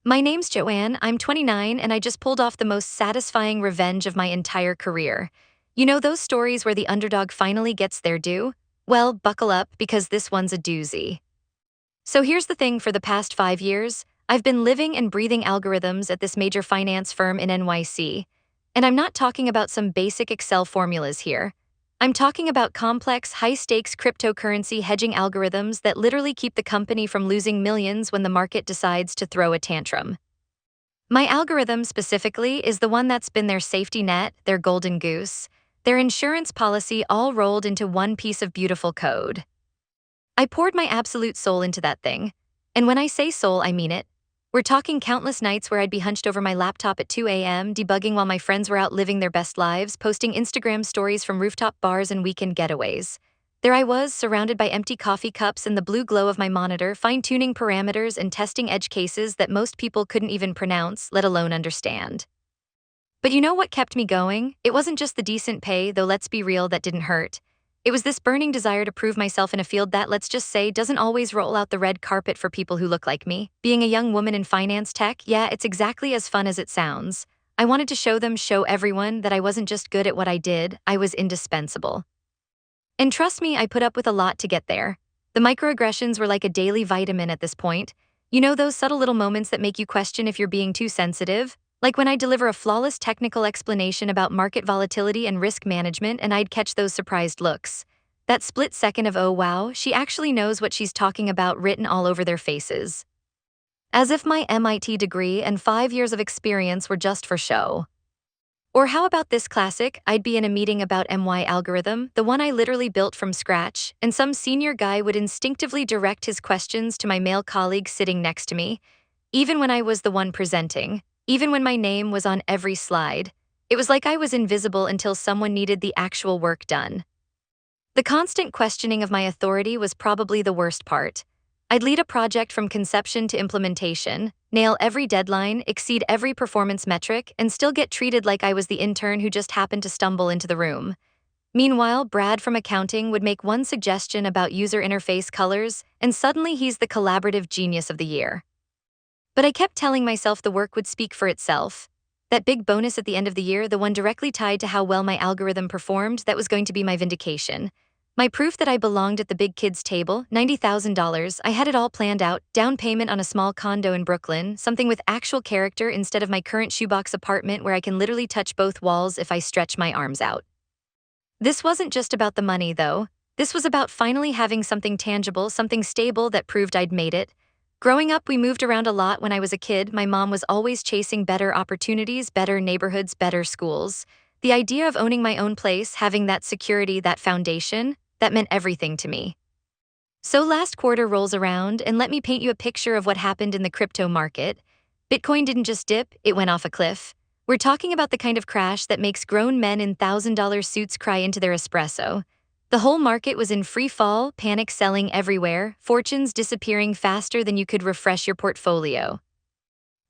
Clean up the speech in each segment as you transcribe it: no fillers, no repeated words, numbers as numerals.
My name's Joanne, I'm 29, and I just pulled off the most satisfying revenge of my entire career. You know those stories where the underdog finally gets their due? Well, buckle up because this one's a doozy. So here's the thing, for the past 5 years, I've been living and breathing algorithms at this major finance firm in NYC. And I'm not talking about some basic Excel formulas here. I'm talking about complex, high-stakes cryptocurrency hedging algorithms that literally keep the company from losing millions when the market decides to throw a tantrum. My algorithm specifically is the one that's been their safety net, their golden goose, their insurance policy, all rolled into one piece of beautiful code. I poured my absolute soul into that thing. And when I say soul, I mean it. We're talking countless nights where I'd be hunched over my laptop at 2 a.m., debugging while my friends were out living their best lives, posting Instagram stories from rooftop bars and weekend getaways. There I was, surrounded by empty coffee cups and the blue glow of my monitor, fine-tuning parameters and testing edge cases that most people couldn't even pronounce, let alone understand. But you know what kept me going? It wasn't just the decent pay, though let's be real, that didn't hurt. It was this burning desire to prove myself in a field that, let's just say, doesn't always roll out the red carpet for people who look like me. Being a young woman in finance tech, yeah, it's exactly as fun as it sounds. I wanted to show everyone that I wasn't just good at what I did, I was indispensable. And trust me, I put up with a lot to get there. The microaggressions were like a daily vitamin at this point. You know those subtle little moments that make you question if you're being too sensitive? Like when I deliver a flawless technical explanation about market volatility and risk management and I'd catch those surprised looks. That split second of, oh wow, she actually knows what she's talking about, written all over their faces. As if my MIT degree and 5 years of experience were just for show. Or how about this classic? I'd be in a meeting about my algorithm, the one I literally built from scratch, and some senior guy would instinctively direct his questions to my male colleague sitting next to me, even when I was the one presenting. Even when my name was on every slide, it was like I was invisible until someone needed the actual work done. The constant questioning of my authority was probably the worst part. I'd lead a project from conception to implementation, nail every deadline, exceed every performance metric, and still get treated like I was the intern who just happened to stumble into the room. Meanwhile, Brad from accounting would make one suggestion about user interface colors, and suddenly he's the collaborative genius of the year. But I kept telling myself the work would speak for itself. That big bonus at the end of the year, the one directly tied to how well my algorithm performed, that was going to be my vindication. My proof that I belonged at the big kids table, $90,000, I had it all planned out, down payment on a small condo in Brooklyn, something with actual character instead of my current shoebox apartment where I can literally touch both walls if I stretch my arms out. This wasn't just about the money, though. This was about finally having something tangible, something stable that proved I'd made it. Growing up, we moved around a lot. When I was a kid, my mom was always chasing better opportunities, better neighborhoods, better schools. The idea of owning my own place, having that security, that foundation, that meant everything to me. So last quarter rolls around, and let me paint you a picture of what happened in the crypto market. Bitcoin didn't just dip, it went off a cliff. We're talking about the kind of crash that makes grown men in $1,000 suits cry into their espresso. The whole market was in free fall, panic selling everywhere, fortunes disappearing faster than you could refresh your portfolio.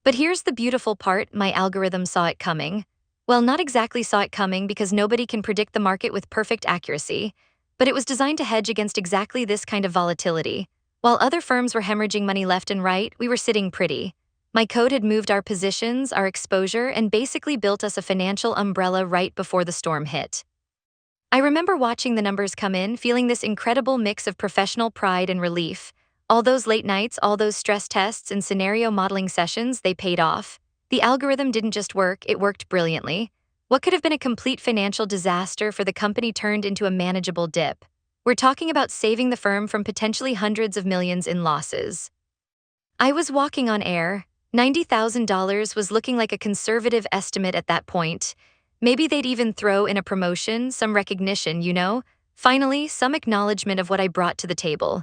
But here's the beautiful part, my algorithm saw it coming. Well, not exactly saw it coming because nobody can predict the market with perfect accuracy, but it was designed to hedge against exactly this kind of volatility. While other firms were hemorrhaging money left and right, we were sitting pretty. My code had moved our positions, our exposure, and basically built us a financial umbrella right before the storm hit. I remember watching the numbers come in, feeling this incredible mix of professional pride and relief. All those late nights, all those stress tests and scenario modeling sessions, they paid off. The algorithm didn't just work, it worked brilliantly. What could have been a complete financial disaster for the company turned into a manageable dip. We're talking about saving the firm from potentially hundreds of millions in losses. I was walking on air. $90,000 was looking like a conservative estimate at that point. Maybe they'd even throw in a promotion, some recognition, you know? Finally, some acknowledgement of what I brought to the table.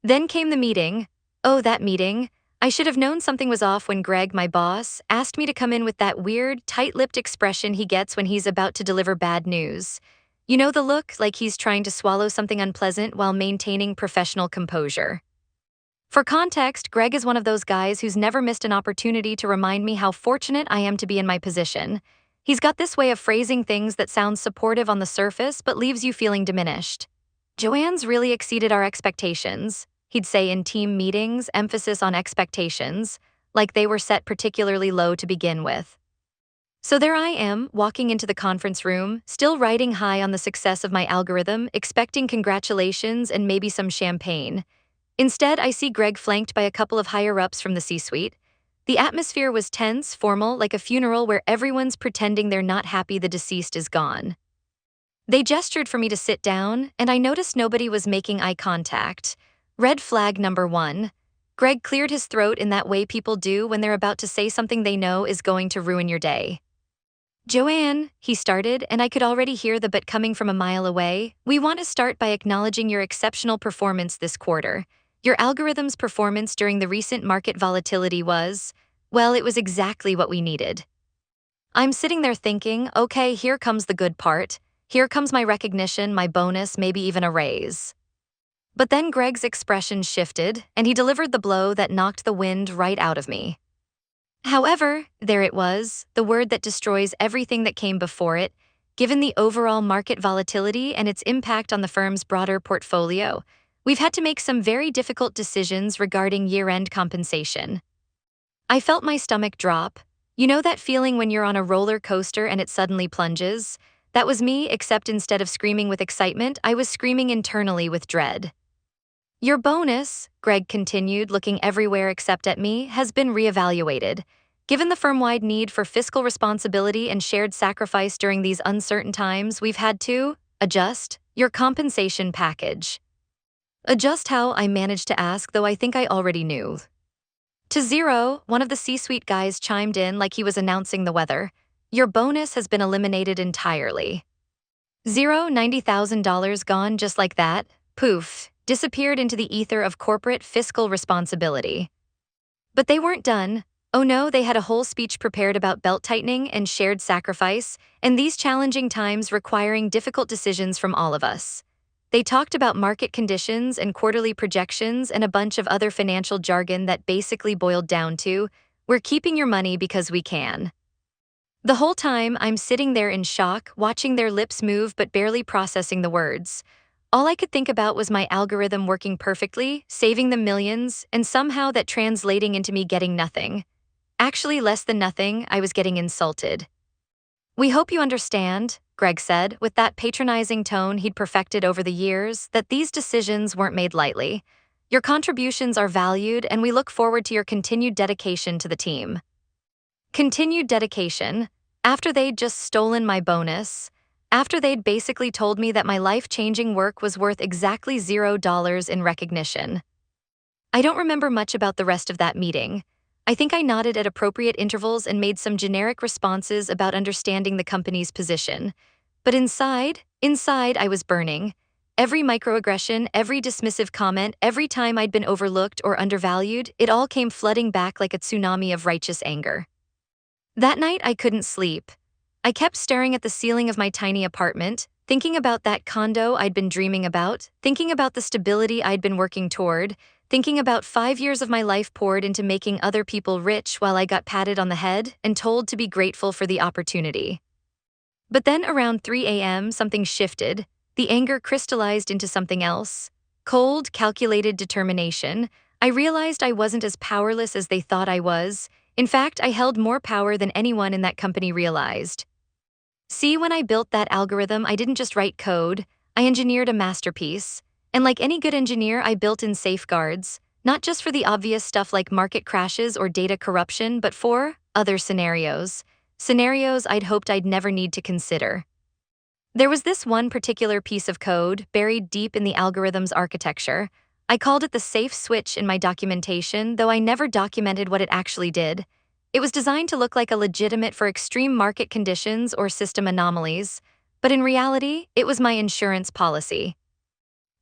Then came the meeting. Oh, that meeting. I should have known something was off when Greg, my boss, asked me to come in with that weird, tight-lipped expression he gets when he's about to deliver bad news. You know the look, like he's trying to swallow something unpleasant while maintaining professional composure. For context, Greg is one of those guys who's never missed an opportunity to remind me how fortunate I am to be in my position. He's got this way of phrasing things that sounds supportive on the surface but leaves you feeling diminished. Joanne's really exceeded our expectations, he'd say in team meetings, emphasis on expectations. like they were set particularly low to begin with. So there I am, walking into the conference room, still riding high on the success of my algorithm, expecting congratulations and maybe some champagne. Instead, I see Greg flanked by a couple of higher-ups from the C-suite. The atmosphere was tense, formal, like a funeral where everyone's pretending they're not happy the deceased is gone. They gestured for me to sit down, and I noticed nobody was making eye contact. Red flag number 1. Greg cleared his throat in that way people do when they're about to say something they know is going to ruin your day. "Joanne," he started, and I could already hear the but coming from a mile away. "We want to start by acknowledging your exceptional performance this quarter. Your algorithm's performance during the recent market volatility was, well, it was exactly what we needed." I'm sitting there thinking, okay, here comes the good part. Here comes my recognition, my bonus, maybe even a raise. But then Greg's expression shifted, and he delivered the blow that knocked the wind right out of me. However, there it was, the word that destroys everything that came before it. Given the overall market volatility and its impact on the firm's broader portfolio, we've had to make some very difficult decisions regarding year-end compensation. I felt my stomach drop. You know that feeling when you're on a roller coaster and it suddenly plunges? That was me, except instead of screaming with excitement, I was screaming internally with dread. "Your bonus," Greg continued, looking everywhere except at me, "has been reevaluated. Given the firm-wide need for fiscal responsibility and shared sacrifice during these uncertain times, we've had to adjust your compensation package." Adjust how, I managed to ask, though I think I already knew. "To zero," one of the C-suite guys chimed in like he was announcing the weather. "Your bonus has been eliminated entirely." Zero, $90,000 gone just like that, poof, disappeared into the ether of corporate fiscal responsibility. But they weren't done. Oh no, they had a whole speech prepared about belt-tightening and shared sacrifice, and these challenging times requiring difficult decisions from all of us. They talked about market conditions and quarterly projections and a bunch of other financial jargon that basically boiled down to, "We're keeping your money because we can." The whole time, I'm sitting there in shock, watching their lips move but barely processing the words. All I could think about was my algorithm working perfectly, saving them millions, and somehow that translating into me getting nothing. Actually, less than nothing, I was getting insulted. "We hope you understand," Greg said, with that patronizing tone he'd perfected over the years, "that these decisions weren't made lightly. Your contributions are valued, and we look forward to your continued dedication to the team." Continued dedication. After they'd just stolen my bonus, after they'd basically told me that my life-changing work was worth exactly $0 in recognition. I don't remember much about the rest of that meeting. I think I nodded at appropriate intervals and made some generic responses about understanding the company's position. But inside I was burning. Every microaggression, every dismissive comment, every time I'd been overlooked or undervalued, it all came flooding back like a tsunami of righteous anger. That night, I couldn't sleep. I kept staring at the ceiling of my tiny apartment, thinking about that condo I'd been dreaming about, thinking about the stability I'd been working toward, thinking about 5 years of my life poured into making other people rich while I got patted on the head and told to be grateful for the opportunity. But then around 3 a.m., something shifted. The anger crystallized into something else. Cold, calculated determination. I realized I wasn't as powerless as they thought I was. In fact, I held more power than anyone in that company realized. See, when I built that algorithm, I didn't just write code, I engineered a masterpiece. And like any good engineer, I built in safeguards, not just for the obvious stuff like market crashes or data corruption, but for other scenarios. Scenarios I'd hoped I'd never need to consider. There was this one particular piece of code buried deep in the algorithm's architecture. I called it the safe switch in my documentation, though I never documented what it actually did. It was designed to look like a legitimate for extreme market conditions or system anomalies, but in reality, it was my insurance policy.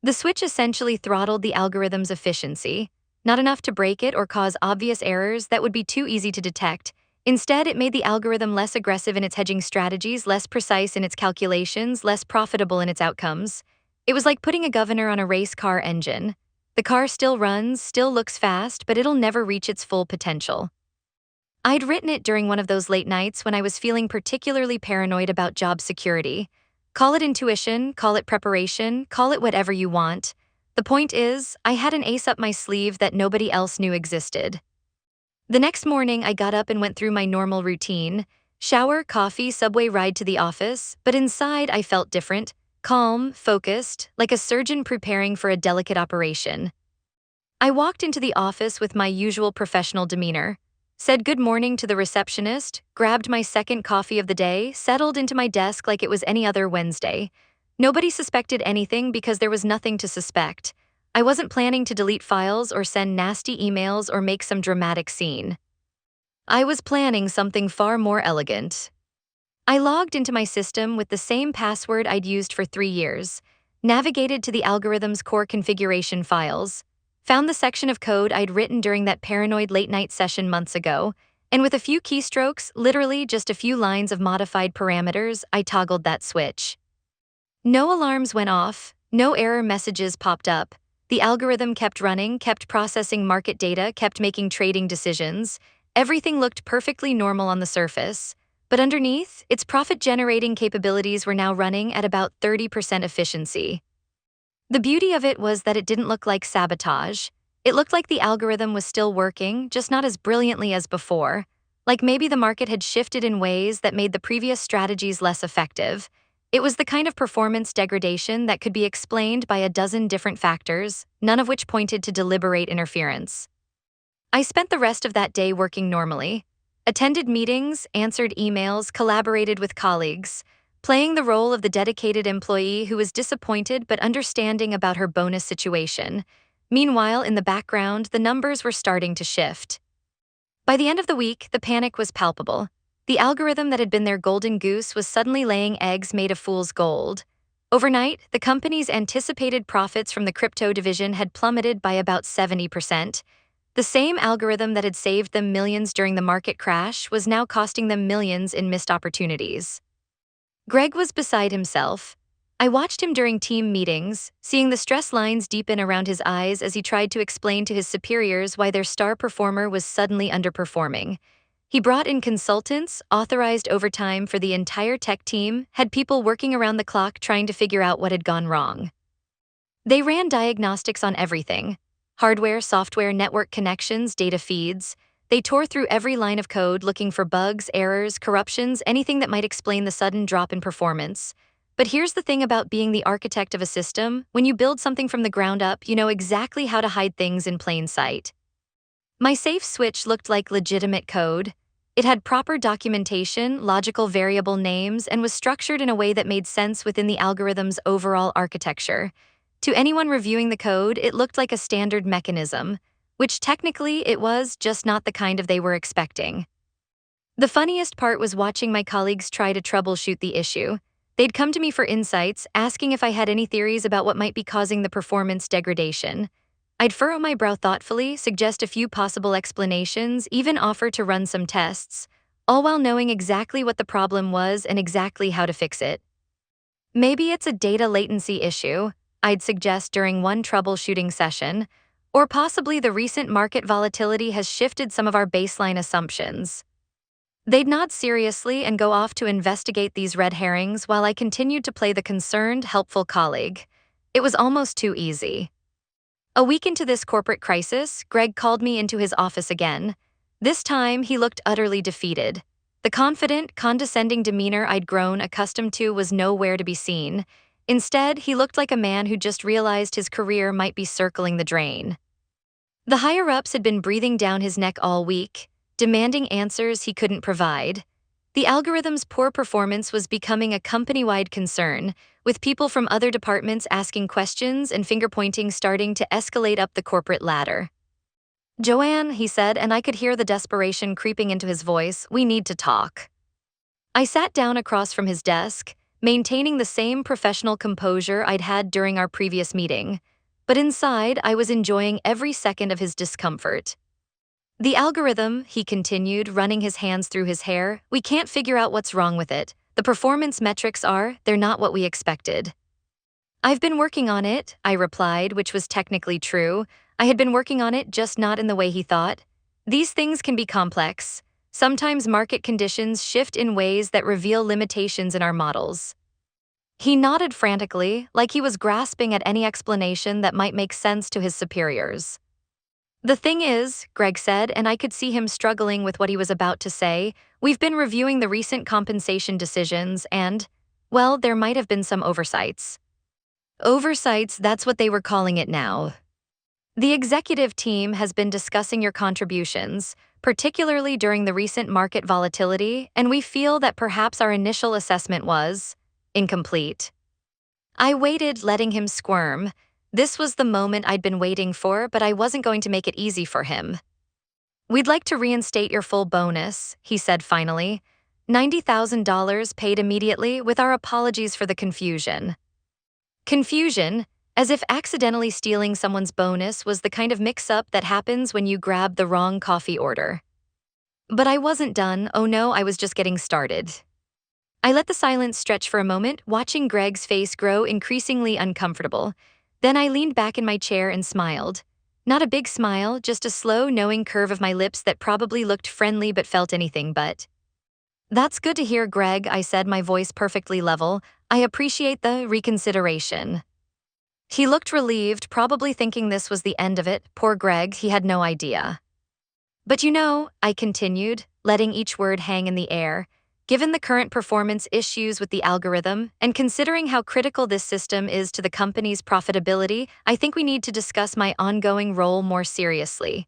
The switch essentially throttled the algorithm's efficiency, not enough to break it or cause obvious errors that would be too easy to detect. Instead, it made the algorithm less aggressive in its hedging strategies, less precise in its calculations, less profitable in its outcomes. It was like putting a governor on a race car engine. The car still runs, still looks fast, but it'll never reach its full potential. I'd written it during one of those late nights when I was feeling particularly paranoid about job security. Call it intuition, call it preparation, call it whatever you want. The point is, I had an ace up my sleeve that nobody else knew existed. The next morning, I got up and went through my normal routine: shower, coffee, subway ride to the office, but inside I felt different, calm, focused, like a surgeon preparing for a delicate operation. I walked into the office with my usual professional demeanor, said good morning to the receptionist, grabbed my second coffee of the day, settled into my desk like it was any other Wednesday. Nobody suspected anything because there was nothing to suspect. I wasn't planning to delete files or send nasty emails or make some dramatic scene. I was planning something far more elegant. I logged into my system with the same password I'd used for 3 years, navigated to the algorithm's core configuration files, found the section of code I'd written during that paranoid late-night session months ago, and with a few keystrokes, literally just a few lines of modified parameters, I toggled that switch. No alarms went off, no error messages popped up. The algorithm kept running, kept processing market data, kept making trading decisions. Everything looked perfectly normal on the surface. But underneath, its profit-generating capabilities were now running at about 30% efficiency. The beauty of it was that it didn't look like sabotage. It looked like the algorithm was still working, just not as brilliantly as before. Like maybe the market had shifted in ways that made the previous strategies less effective. It was the kind of performance degradation that could be explained by a dozen different factors, none of which pointed to deliberate interference. I spent the rest of that day working normally. Attended meetings, answered emails, collaborated with colleagues, playing the role of the dedicated employee who was disappointed but understanding about her bonus situation. Meanwhile, in the background, the numbers were starting to shift. By the end of the week, the panic was palpable. The algorithm that had been their golden goose was suddenly laying eggs made of fool's gold. Overnight, the company's anticipated profits from the crypto division had plummeted by about 70%. The same algorithm that had saved them millions during the market crash was now costing them millions in missed opportunities. Greg was beside himself. I watched him during team meetings, seeing the stress lines deepen around his eyes as he tried to explain to his superiors why their star performer was suddenly underperforming. He brought in consultants, authorized overtime for the entire tech team, had people working around the clock trying to figure out what had gone wrong. They ran diagnostics on everything: hardware, software, network connections, data feeds. They tore through every line of code looking for bugs, errors, corruptions, anything that might explain the sudden drop in performance. But here's the thing about being the architect of a system: when you build something from the ground up, you know exactly how to hide things in plain sight. My safe switch looked like legitimate code. It had proper documentation, logical variable names, and was structured in a way that made sense within the algorithm's overall architecture. To anyone reviewing the code, it looked like a standard mechanism, which technically it was, just not the kind of they were expecting. The funniest part was watching my colleagues try to troubleshoot the issue. They'd come to me for insights, asking if I had any theories about what might be causing the performance degradation. I'd furrow my brow thoughtfully, suggest a few possible explanations, even offer to run some tests, all while knowing exactly what the problem was and exactly how to fix it. Maybe it's a data latency issue, I'd suggest during one troubleshooting session, or possibly the recent market volatility has shifted some of our baseline assumptions. They'd nod seriously and go off to investigate these red herrings while I continued to play the concerned, helpful colleague. It was almost too easy. A week into this corporate crisis, Greg called me into his office again. This time, he looked utterly defeated. The confident, condescending demeanor I'd grown accustomed to was nowhere to be seen. Instead, he looked like a man who just realized his career might be circling the drain. The higher-ups had been breathing down his neck all week, demanding answers he couldn't provide. The algorithm's poor performance was becoming a company-wide concern, with people from other departments asking questions and finger-pointing starting to escalate up the corporate ladder. "Joanne," he said, and I could hear the desperation creeping into his voice, "we need to talk." I sat down across from his desk, maintaining the same professional composure I'd had during our previous meeting. But inside, I was enjoying every second of his discomfort. "The algorithm," he continued, running his hands through his hair, "we can't figure out what's wrong with it. The performance metrics they're not what we expected." "I've been working on it," I replied, which was technically true. I had been working on it, just not in the way he thought. These things can be complex. Sometimes market conditions shift in ways that reveal limitations in our models. He nodded frantically, like he was grasping at any explanation that might make sense to his superiors. The thing is, Greg said, and I could see him struggling with what he was about to say, we've been reviewing the recent compensation decisions and, well, there might have been some oversights. Oversights, that's what they were calling it now. The executive team has been discussing your contributions, particularly during the recent market volatility, and we feel that perhaps our initial assessment was incomplete. I waited, letting him squirm. This was the moment I'd been waiting for, but I wasn't going to make it easy for him. We'd like to reinstate your full bonus, he said finally. $90,000 paid immediately, with our apologies for the confusion. Confusion, as if accidentally stealing someone's bonus was the kind of mix-up that happens when you grab the wrong coffee order. But I wasn't done. Oh no, I was just getting started. I let the silence stretch for a moment, watching Greg's face grow increasingly uncomfortable. Then I leaned back in my chair and smiled. Not a big smile, just a slow, knowing curve of my lips that probably looked friendly but felt anything but. That's good to hear, Greg, I said, my voice perfectly level. I appreciate the reconsideration. He looked relieved, probably thinking this was the end of it. Poor Greg, he had no idea. But you know, I continued, letting each word hang in the air, given the current performance issues with the algorithm, and considering how critical this system is to the company's profitability, I think we need to discuss my ongoing role more seriously.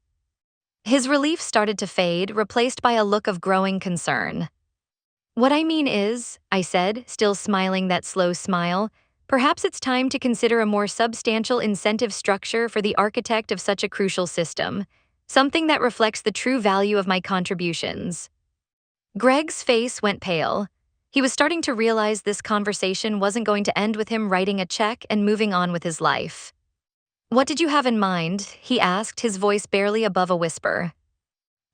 His relief started to fade, replaced by a look of growing concern. What I mean is, I said, still smiling that slow smile, perhaps it's time to consider a more substantial incentive structure for the architect of such a crucial system, something that reflects the true value of my contributions. Greg's face went pale. He was starting to realize this conversation wasn't going to end with him writing a check and moving on with his life. What did you have in mind? He asked, his voice barely above a whisper.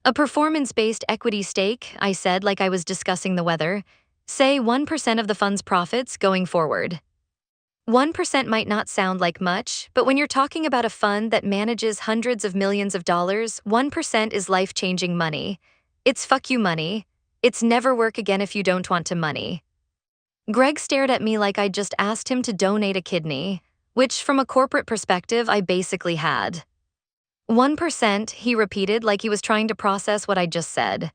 A performance-based equity stake, I said, like I was discussing the weather. Say 1% of the fund's profits going forward. 1% might not sound like much, but when you're talking about a fund that manages hundreds of millions of dollars, 1% is life-changing money. It's fuck you money. It's never work again if you don't want to money. Greg stared at me like I'd just asked him to donate a kidney, which from a corporate perspective I basically had. 1%, he repeated like he was trying to process what I'd just said.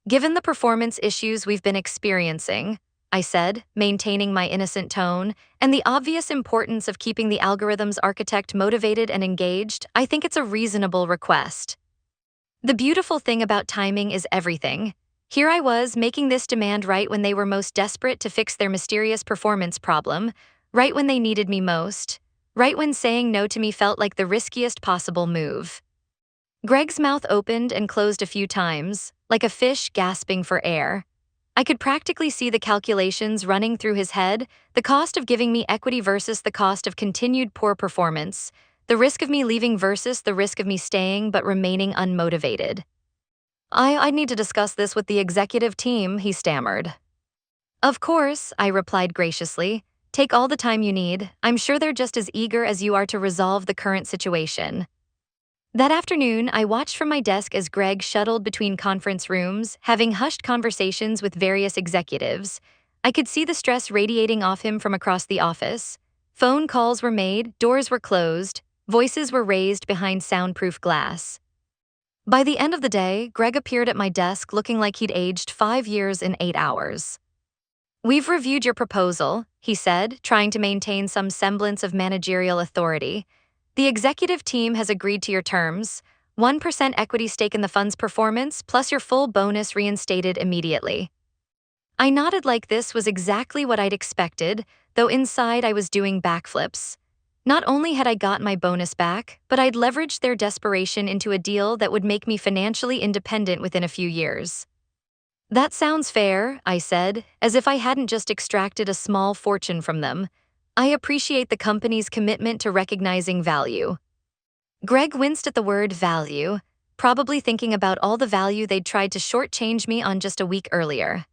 Given the performance issues we've been experiencing, I said, maintaining my innocent tone, and the obvious importance of keeping the algorithm's architect motivated and engaged, I think it's a reasonable request. The beautiful thing about timing is everything. Here I was, making this demand right when they were most desperate to fix their mysterious performance problem, right when they needed me most. Right when saying no to me felt like the riskiest possible move. Greg's mouth opened and closed a few times, like a fish gasping for air. I could practically see the calculations running through his head, the cost of giving me equity versus the cost of continued poor performance, the risk of me leaving versus the risk of me staying but remaining unmotivated. I'd need to discuss this with the executive team, he stammered. Of course, I replied graciously. Take all the time you need. I'm sure they're just as eager as you are to resolve the current situation. That afternoon, I watched from my desk as Greg shuttled between conference rooms, having hushed conversations with various executives. I could see the stress radiating off him from across the office. Phone calls were made, doors were closed, voices were raised behind soundproof glass. By the end of the day, Greg appeared at my desk looking like he'd aged 5 years in 8 hours. We've reviewed your proposal, he said, trying to maintain some semblance of managerial authority. The executive team has agreed to your terms, 1% equity stake in the fund's performance, plus your full bonus reinstated immediately. I nodded like this was exactly what I'd expected, though inside I was doing backflips. Not only had I got my bonus back, but I'd leveraged their desperation into a deal that would make me financially independent within a few years. That sounds fair, I said, as if I hadn't just extracted a small fortune from them. I appreciate the company's commitment to recognizing value. Greg winced at the word value, probably thinking about all the value they'd tried to shortchange me on just a week earlier.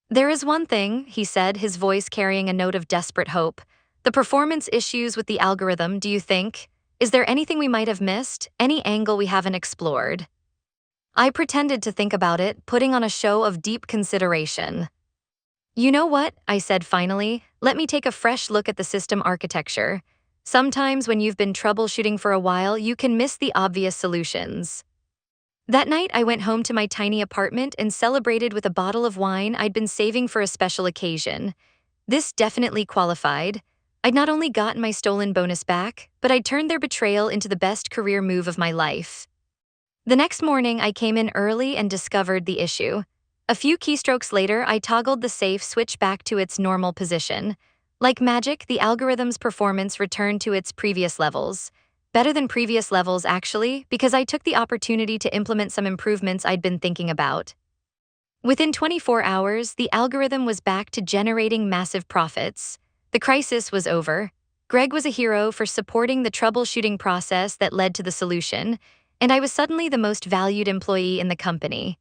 There is one thing, he said, his voice carrying a note of desperate hope. The performance issues with the algorithm, do you think? Is there anything we might have missed? Any angle we haven't explored? I pretended to think about it, putting on a show of deep consideration. You know what? I said finally. Let me take a fresh look at the system architecture. Sometimes when you've been troubleshooting for a while, you can miss the obvious solutions. That night, I went home to my tiny apartment and celebrated with a bottle of wine I'd been saving for a special occasion. This definitely qualified. I'd not only gotten my stolen bonus back, but I'd turned their betrayal into the best career move of my life. The next morning, I came in early and discovered the issue. A few keystrokes later, I toggled the safe switch back to its normal position. Like magic, the algorithm's performance returned to its previous levels. Better than previous levels, actually, because I took the opportunity to implement some improvements I'd been thinking about. Within 24 hours, the algorithm was back to generating massive profits. The crisis was over. Greg was a hero for supporting the troubleshooting process that led to the solution, and I was suddenly the most valued employee in the company.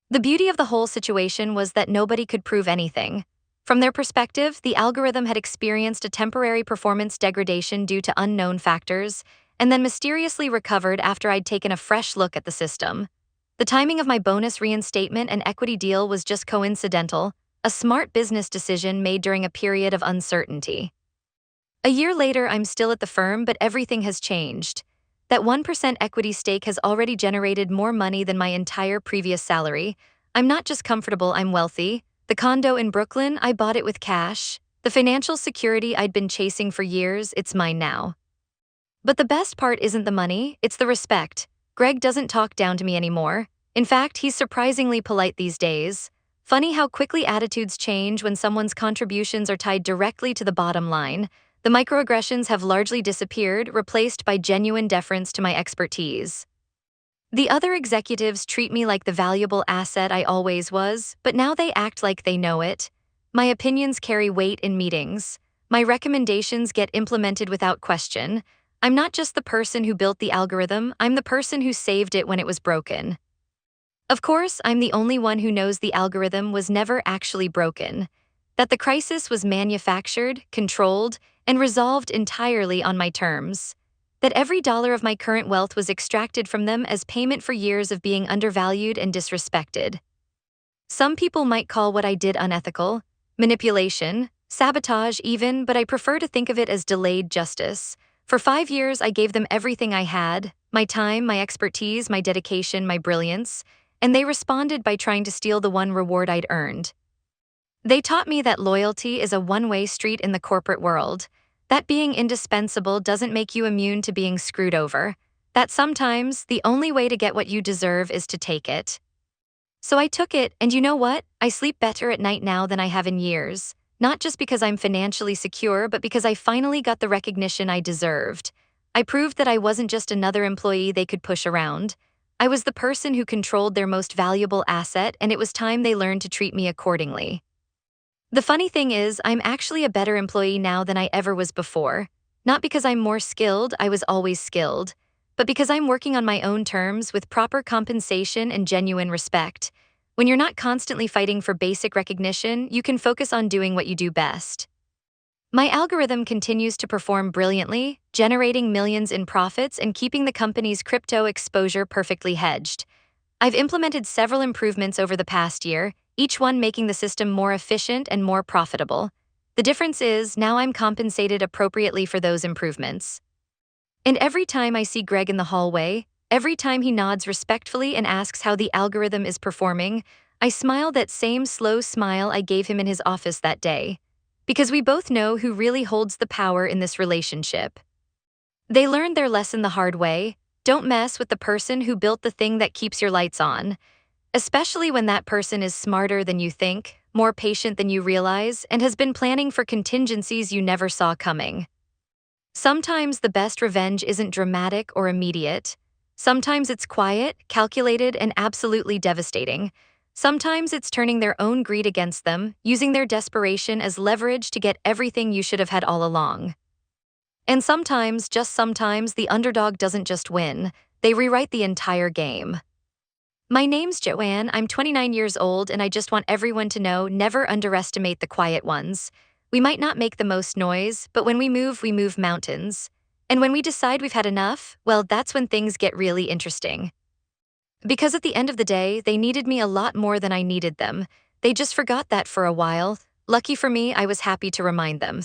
The beauty of the whole situation was that nobody could prove anything. From their perspective, the algorithm had experienced a temporary performance degradation due to unknown factors, and then mysteriously recovered after I'd taken a fresh look at the system. The timing of my bonus reinstatement and equity deal was just coincidental, a smart business decision made during a period of uncertainty. A year later, I'm still at the firm, but everything has changed. That 1% equity stake has already generated more money than my entire previous salary. I'm not just comfortable, I'm wealthy. The condo in Brooklyn, I bought it with cash. The financial security I'd been chasing for years, it's mine now. But the best part isn't the money, it's the respect. Greg doesn't talk down to me anymore. In fact, he's surprisingly polite these days. Funny how quickly attitudes change when someone's contributions are tied directly to the bottom line. The microaggressions have largely disappeared, replaced by genuine deference to my expertise. The other executives treat me like the valuable asset I always was, but now they act like they know it. My opinions carry weight in meetings. My recommendations get implemented without question. I'm not just the person who built the algorithm, I'm the person who saved it when it was broken. Of course, I'm the only one who knows the algorithm was never actually broken. That the crisis was manufactured, controlled, and resolved entirely on my terms. That every dollar of my current wealth was extracted from them as payment for years of being undervalued and disrespected. Some people might call what I did unethical, manipulation, sabotage even, but I prefer to think of it as delayed justice. For 5 years, I gave them everything I had, my time, my expertise, my dedication, my brilliance, and they responded by trying to steal the one reward I'd earned. They taught me that loyalty is a one-way street in the corporate world, that being indispensable doesn't make you immune to being screwed over, that sometimes the only way to get what you deserve is to take it. So I took it, and you know what? I sleep better at night now than I have in years, not just because I'm financially secure, but because I finally got the recognition I deserved. I proved that I wasn't just another employee they could push around. I was the person who controlled their most valuable asset, and it was time they learned to treat me accordingly. The funny thing is, I'm actually a better employee now than I ever was before. Not because I'm more skilled, I was always skilled, but because I'm working on my own terms with proper compensation and genuine respect. When you're not constantly fighting for basic recognition, you can focus on doing what you do best. My algorithm continues to perform brilliantly, generating millions in profits and keeping the company's crypto exposure perfectly hedged. I've implemented several improvements over the past year, each one making the system more efficient and more profitable. The difference is, now I'm compensated appropriately for those improvements. And every time I see Greg in the hallway, every time he nods respectfully and asks how the algorithm is performing, I smile that same slow smile I gave him in his office that day. Because we both know who really holds the power in this relationship. They learned their lesson the hard way. Don't mess with the person who built the thing that keeps your lights on. Especially when that person is smarter than you think, more patient than you realize, and has been planning for contingencies you never saw coming. Sometimes the best revenge isn't dramatic or immediate. Sometimes it's quiet, calculated, and absolutely devastating. Sometimes it's turning their own greed against them, using their desperation as leverage to get everything you should have had all along. And sometimes, just sometimes, the underdog doesn't just win, they rewrite the entire game. My name's Joanne, I'm 29 years old, and I just want everyone to know, never underestimate the quiet ones. We might not make the most noise, but when we move mountains. And when we decide we've had enough, well, that's when things get really interesting. Because at the end of the day, they needed me a lot more than I needed them. They just forgot that for a while. Lucky for me, I was happy to remind them.